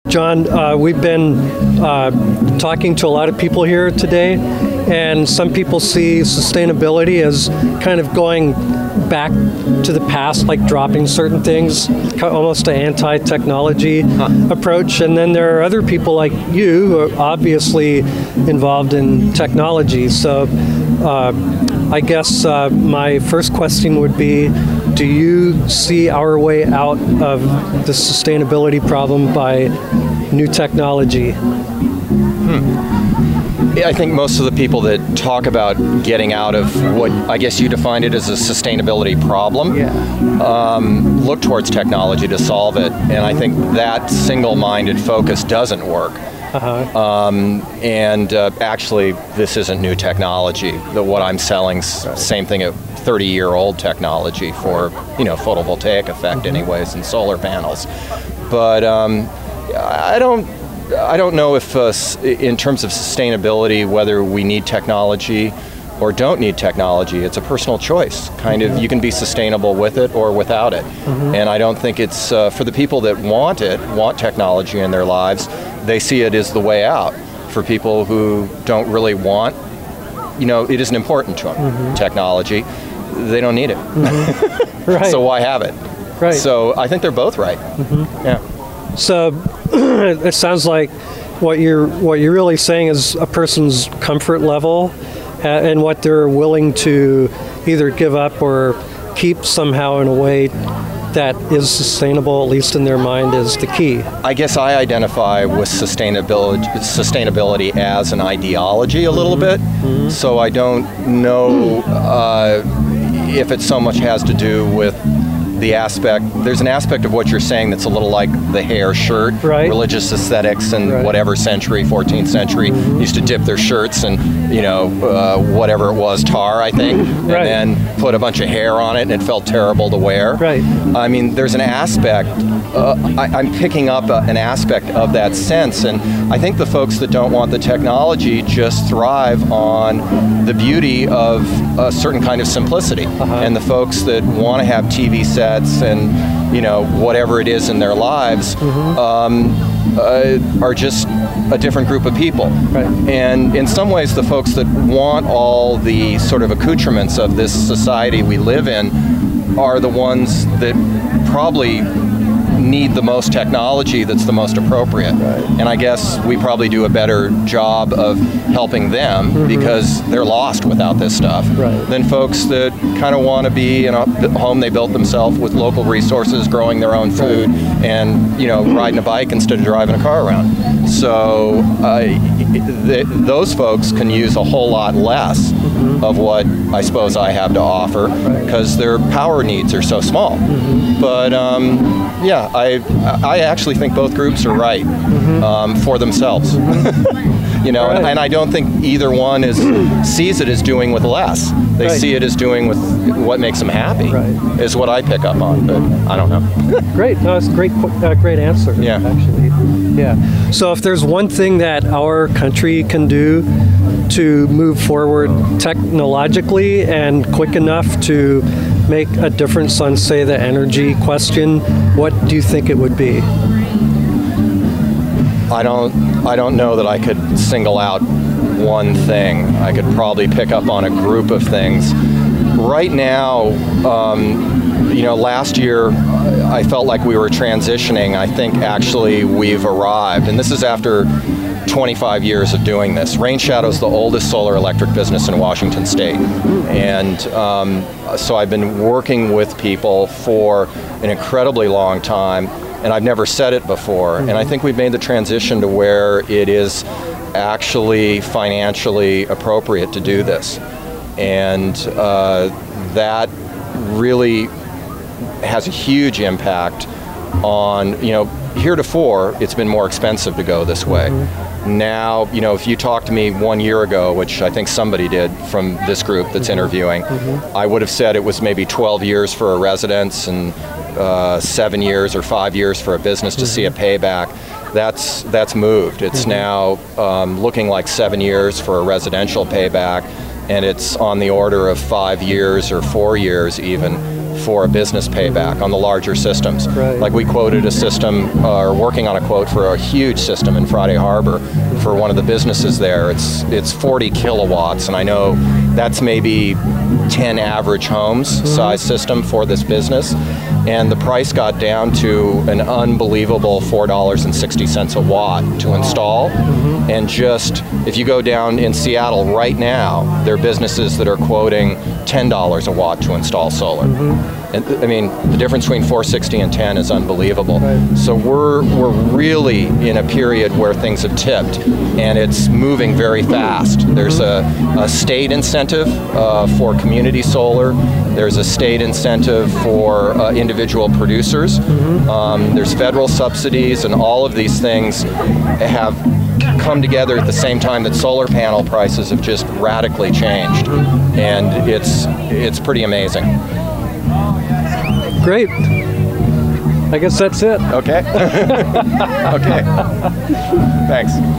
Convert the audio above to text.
John, we've been talking to a lot of people here today, and some people see sustainability as kind of going back to the past, like dropping certain things, almost an anti-technology approach. And then there are other people like you who are obviously involved in technology. So I guess my first question would be, do you see our way out of the sustainability problem by new technology? I think most of the people that talk about getting out of what I guess you defined it as a sustainability problem look towards technology to solve it. And I think that single-minded focus doesn't work. Actually, this isn't new technology. What I'm selling's same thing, a 30-year-old technology for, photovoltaic effect anyways, and solar panels. But I don't know if, in terms of sustainability, whether we need technology or don't need technology. It's a personal choice. You can be sustainable with it or without it. And I don't think it's, for the people that want technology in their lives, they see it as the way out. For people who don't really want, it isn't important to them, technology, they don't need it. Right. So why have it? Right. So I think they're both right. Yeah. So it sounds like what you're really saying is a person's comfort level and what they're willing to either give up or keep somehow in a way that is sustainable, at least in their mind, is the key. I guess I identify with sustainability as an ideology a little bit, so I don't know if it so much has to do with the aspect. There's an aspect of what you're saying that's a little like the hair shirt, religious aesthetics in whatever century, 14th century, used to dip their shirts and, whatever it was, tar, I think, and then put a bunch of hair on it and it felt terrible to wear. I mean, there's an aspect, I'm picking up an aspect of that sense, and I think the folks that don't want the technology just thrive on the beauty of a certain kind of simplicity. And the folks that want to have TV sets and whatever it is in their lives are just a different group of people. And in some ways the folks that want all the sort of accoutrements of this society we live in are the ones that probably need the most technology that's the most appropriate. And I guess we probably do a better job of helping them because they're lost without this stuff than folks that kind of want to be in a home they built themselves with local resources, growing their own food, and riding a bike instead of driving a car around. So those folks can use a whole lot less of what I suppose I have to offer because their power needs are so small. But I actually think both groups are right for themselves. And I don't think either one sees it as doing with less. They see it as doing with what makes them happy, is what I pick up on, but I don't know. Great. No, it's a great answer, actually. Yeah. So if there's one thing that our country can do to move forward technologically and quick enough to make a difference on, say, the energy question, what do you think it would be? I don't know that I could single out one thing. I could probably pick up on a group of things. Right now, last year I felt like we were transitioning. I think actually we've arrived, and this is after 25 years of doing this. Rainshadow is the oldest solar electric business in Washington State, and so I've been working with people for an incredibly long time, and I've never said it before, and I think we've made the transition to where it is actually financially appropriate to do this, and that really has a huge impact on, heretofore it's been more expensive to go this way. Now, if you talked to me 1 year ago, which I think somebody did from this group that's interviewing, I would have said it was maybe 12 years for a residence and 7 years or 5 years for a business to see a payback. That's moved. It's now looking like 7 years for a residential payback, and it's on the order of 5 years or 4 years even for a business payback on the larger systems. Right. Like we quoted a system, or working on a quote for a huge system in Friday Harbor for one of the businesses there. It's 40 kilowatts, and I know that's maybe 10 average homes size system for this business. And the price got down to an unbelievable $4.60 a watt to install. And just, if you go down in Seattle right now, there are businesses that are quoting $10 a watt to install solar. And I mean, the difference between 460 and 10 is unbelievable. Right. So we're really in a period where things have tipped, and it's moving very fast. There's a state incentive for community solar. There's a state incentive for individual producers. There's federal subsidies, and all of these things have come together at the same time that solar panel prices have just radically changed. And it's pretty amazing. Great. I guess that's it. Okay. Okay. Thanks.